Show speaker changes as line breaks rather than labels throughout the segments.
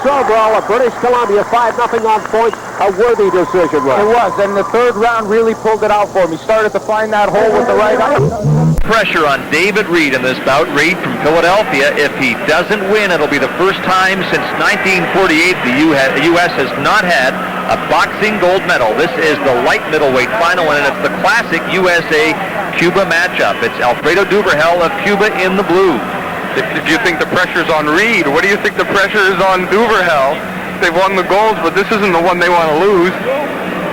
overall of British Columbia, 5-0 on points. A worthy decision, Ron.
It was, and the third round really pulled it out for him. He started to find that hole with the right eye.
Pressure on David Reid in this bout. Reid from Philadelphia. If he doesn't win, it'll be the first time since 1948 the U.S. has not had a boxing gold medal. This is the light middleweight final, and it's the classic USA-Cuba matchup. It's Alfredo Duvergel of Cuba in the blue.
If you think the pressure's on Reid, what do you think the pressure is on Duvergel? They've won the golds, but this isn't the one they want to lose.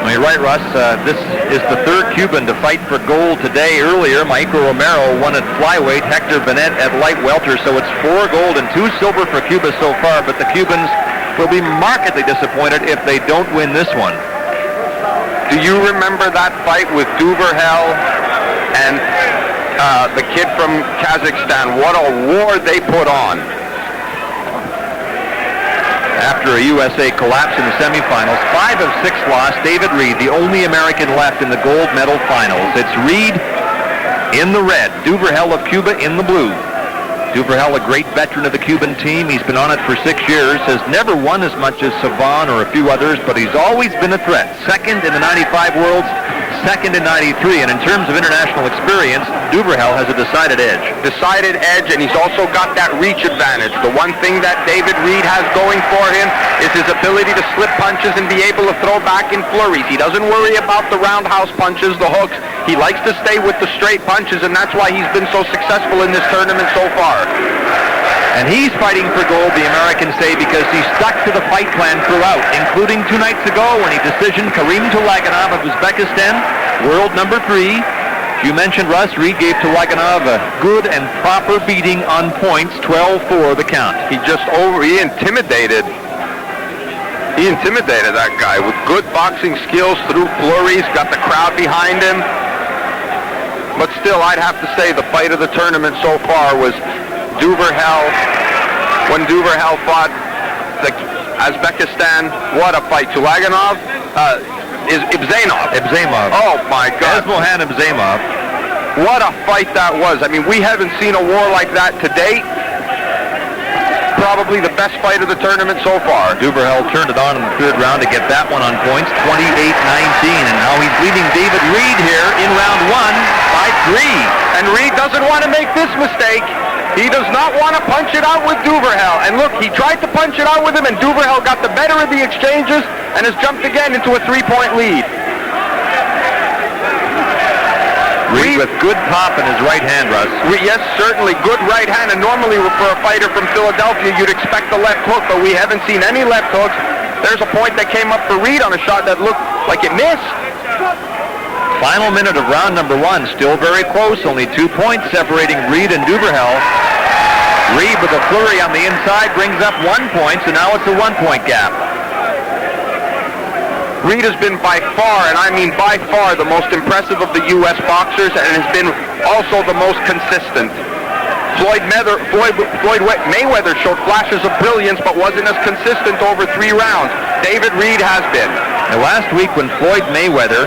Well, you're right, Russ. This is the third Cuban to fight for gold today. Earlier, Michael Romero won at flyweight, Hector Bennett at light welter, so it's 4 gold and 2 silver for Cuba so far, but the Cubans will be markedly disappointed if they don't win this one.
Do you remember that fight with Duvergel and the kid from Kazakhstan? What a war they put on.
After a USA collapse in the semifinals, 5 of 6 lost. David Reid, the only American left in the gold medal finals. It's Reid in the red, Duvergel of Cuba in the blue. Duvergel, a great veteran of the Cuban team. He's been on it for 6 years, has never won as much as Savan or a few others, but he's always been a threat. Second in the 95 Worlds, second in 93, and in terms of international experience, Duvergel has a decided edge.
Decided edge, and he's also got that reach advantage. The one thing that David Reid has going for him is his ability to slip punches and be able to throw back in flurries. He doesn't worry about the roundhouse punches, the hooks. He likes to stay with the straight punches, and that's why he's been so successful in this tournament so far.
And he's fighting for gold, the Americans say, because he stuck to the fight plan throughout, including 2 nights ago when he decisioned Karim Tulaganov of Uzbekistan, world number 3. You mentioned, Russ, Reid gave Tulaganov a good and proper beating on points, 12-4 the count.
He intimidated that guy with good boxing skills through flurries, got the crowd behind him. But still, I'd have to say the fight of the tournament so far was Duvergel. When Duvergel fought the Uzbekistan, what a fight. Tulaganov is Ibzamov. Oh my God.
Esmohan Ibzamov.
What a fight that was. I mean, we haven't seen a war like that to date. Probably the best fight of the tournament so far.
Duvergel turned it on in the 3rd round to get that one on points, 28-19, and now he's leading David Reid here in round 1 by 3.
And Reid doesn't want to make this mistake. He does not want to punch it out with Duvergel. And look, he tried to punch it out with him, and Duvergel got the better of the exchanges and has jumped again into a 3-point lead.
Reid with good pop in his right hand, Russ.
Yes, certainly. Good right hand. And normally for a fighter from Philadelphia, you'd expect the left hook, but we haven't seen any left hooks. There's a point that came up for Reid on a shot that looked like it missed.
Final minute of round number 1. Still very close. Only 2 points separating Reid and Duvergel. Reid with a flurry on the inside brings up 1 point, so now it's a 1-point gap.
Reid has been by far, and I mean by far, the most impressive of the U.S. boxers, and has been also the most consistent. Floyd Mayweather showed flashes of brilliance, but wasn't as consistent over 3 rounds. David Reid has been.
Now, last week when Floyd Mayweather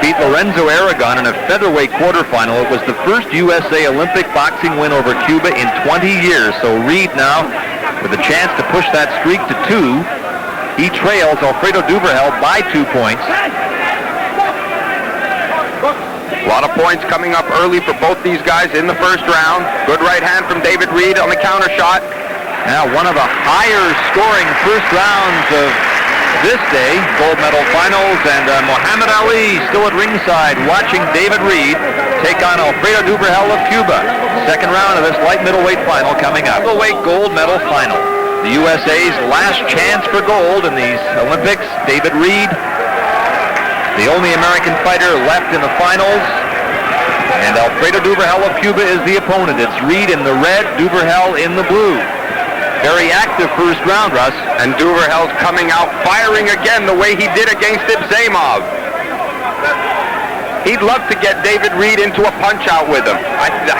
beat Lorenzo Aragon in a featherweight quarterfinal, it was the first USA Olympic boxing win over Cuba in 20 years. So Reid now with a chance to push that streak to 2. He trails Alfredo Duvergel by 2 points.
A lot of points coming up early for both these guys in the 1st round. Good right hand from David Reid on the counter shot.
Now one of the higher scoring 1st rounds of this day, gold medal finals, and Muhammad Ali still at ringside watching David Reid take on Alfredo Duvergel of Cuba. 2nd round of this light middleweight final coming up. Middleweight gold medal final. The USA's last chance for gold in these Olympics. David Reid, the only American fighter left in the finals. And Alfredo Duvergel of Cuba is the opponent. It's Reid in the red, Duvergel in the blue. Very active 1st round, Russ.
And Duvergel's coming out firing again the way he did against Ibzamov. He'd love to get David Reid into a punch-out with him.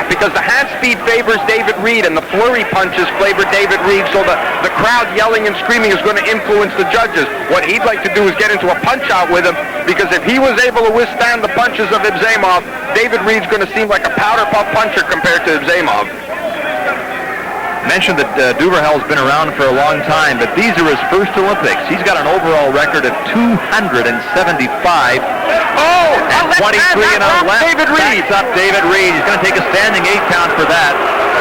Because the hand speed favors David Reid and the flurry punches favor David Reid, so the crowd yelling and screaming is going to influence the judges. What he'd like to do is get into a punch-out with him, because if he was able to withstand the punches of Ibzamov, David Reid's going to seem like a powder puff puncher compared to Ibzamov.
Mentioned that Duvergel's been around for a long time, but these are his first Olympics. He's got an overall record of 275. And 23 and a left.
David Reid.
Backs up David Reid. He's going to take a standing 8 count for that.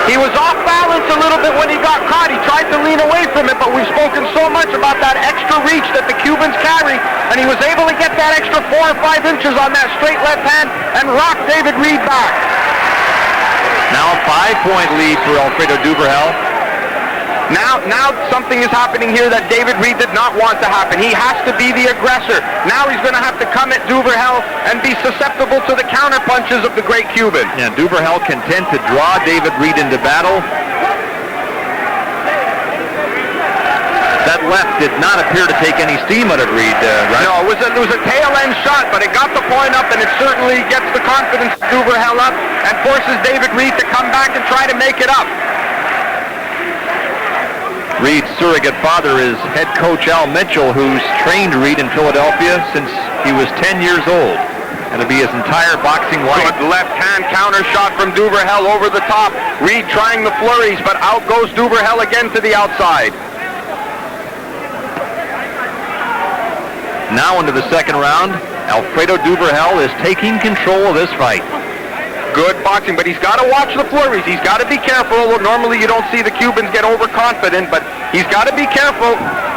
He was off balance a little bit when he got caught. He tried to lean away from it, but we've spoken so much about that extra reach that the Cubans carry, and he was able to get that extra 4 or 5 inches on that straight left hand and rock David Reid back.
Now a 5-point lead for Alfredo Duvergel.
Now something is happening here that David Reid did not want to happen. He has to be the aggressor. Now he's going to have to come at Duvergel and be susceptible to the counter punches of the great Cuban.
Yeah, Duvergel content to draw David Reid into battle. That left did not appear to take any steam out of Reid.
No, it was a tail-end shot, but it got the point up, and it certainly gets the confidence of Duvergel up and forces David Reid to come back and try to make it up.
Reid's surrogate father is head coach Al Mitchell, who's trained Reid in Philadelphia since he was 10 years old. And it'll be his entire boxing life.
Good left-hand counter shot from Duvergel over the top. Reid trying the flurries, but out goes Duvergel again to the outside.
Now into the second round, Alfredo Duvergel is taking control of this fight.
Good boxing, but he's got to watch the flurries. He's got to be careful. Normally you don't see the Cubans get overconfident, but he's got to be careful.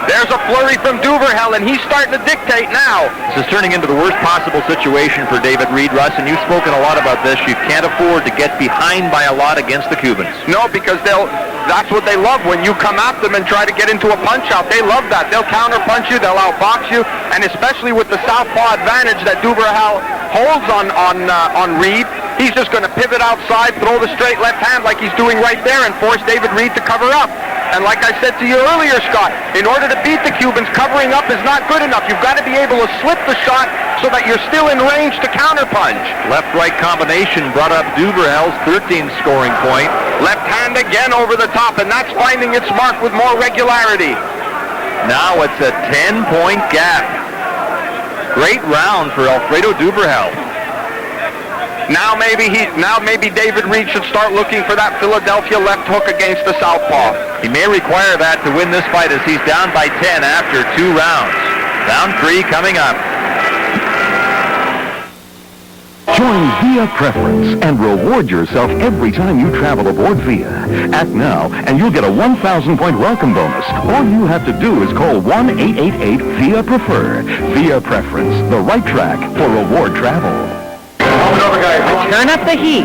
There's a flurry from Duvergel, and he's starting to dictate now.
This is turning into the worst possible situation for David Reid, Russ, and you've spoken a lot about this. You can't afford to get behind by a lot against the Cubans.
No, because that's what they love when you come at them and try to get into a punch-out. They love that. They'll counter-punch you, they'll outbox you, and especially with the southpaw advantage that Duvergel holds on Reid, he's just going to pivot outside, throw the straight left hand like he's doing right there, and force David Reid to cover up. And like I said to you earlier, Scott, in order to beat the Cubans, covering up is not good enough. You've got to be able to slip the shot so that you're still in range to counterpunch.
Left-right combination brought up Duvergel's 13th scoring point.
Left hand again over the top, and that's finding its mark with more regularity.
Now it's a 10-point gap. Great round for Alfredo Duvergel.
Now maybe David Reid should start looking for that Philadelphia left hook against the southpaw.
He may require that to win this fight as he's down by 10 after 2 rounds. Round 3 coming up.
Join Via Preference and reward yourself every time you travel aboard Via. Act now and you'll get a 1,000-point welcome bonus. All you have to do is call 1-888-VIA-PREFER. Via Preference, the right track for reward travel.
Turn up the heat.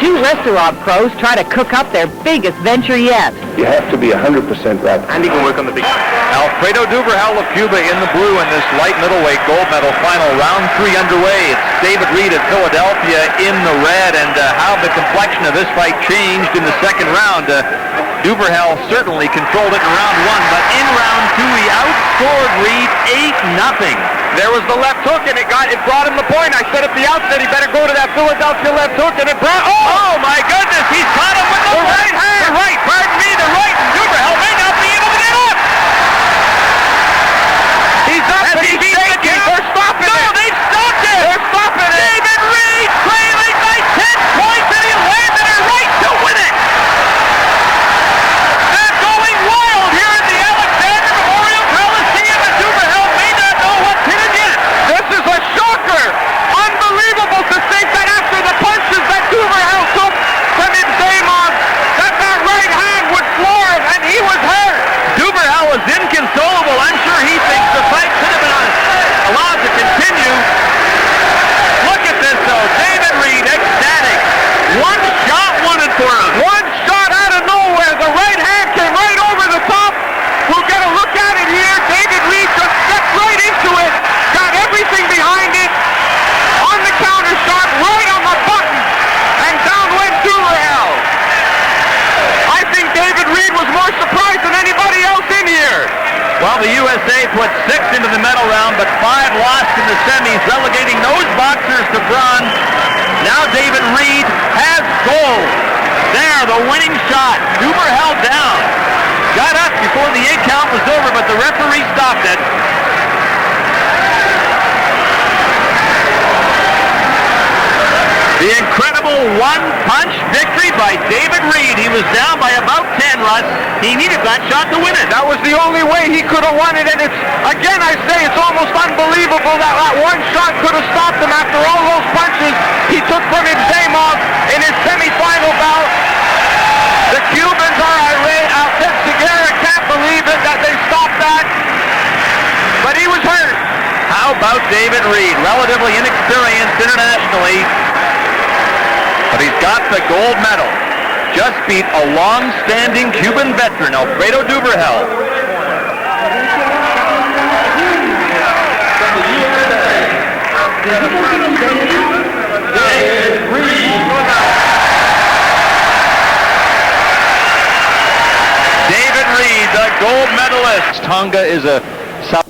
2 restaurant pros try to cook up their biggest venture yet.
You have to be 100% right.
And he can work on the big. Alfredo Duvergel of Cuba in the blue in this light middleweight gold medal final. Round 3 underway. It's David Reid of Philadelphia in the red. And how the complexion of this fight changed in the second round. Duvergel certainly controlled it in round 1, but in round 2 he outscored Reid 8-0.
There was the left hook, and it brought him the point. I said at the outset he better go to that Philadelphia left hook, and it brought...
Oh my goodness, he's caught him with the right hand! The right, pardon me, the right, and Duvergel may not be able to get up!
He's up, and he's shaking. They're stopping it!
No, they stopped it!
They're stopping it!
David Reid trailing by 10 points, and he landed it right to win it! They're going wild here at the Alexander Memorial Coliseum, and Duvergel may not know what hit him yet!
This is a shocker! Unbelievable to think that after the punches that Duvergel took from Imzamov, that right hand would floor him, and he was hurt!
Duvergel is inconsolable. I'm sure he thinks the fight should have been allowed to continue. Look at this, though. David Reid, ecstatic. One shot won it for him.
One shot out of nowhere. The right hand came right over the top. We'll get a look at it here. David Reid just stepped right into it, got everything behind it, on the counter shot, right on the button, and down went Duvergel. I think David Reid was more surprised than anybody else in here.
Well, the USA put 6 into the medal round, but 5 lost in the semis, relegating those boxers to bronze. Now David Reid has gold. There, the winning shot. Duvergel down. Got up before the 8 count was over, but the referee stopped it. The incredible 1 punch victory by David Reid. He was down by about 10, Russ. He needed that shot to win it.
That was the only way he could have won it, and it's, again, I say, it's almost unbelievable that that one shot could have stopped him after all those punches he took from Ibzamov in his semifinal bout. The Cubans are irate. Segura can't believe it that they stopped that, but he was hurt.
How about David Reid? Relatively inexperienced internationally, but he's got the gold medal. Just beat a long-standing Cuban veteran, Alfredo Duvergel. David Reid, the gold medalist. Tonga is a South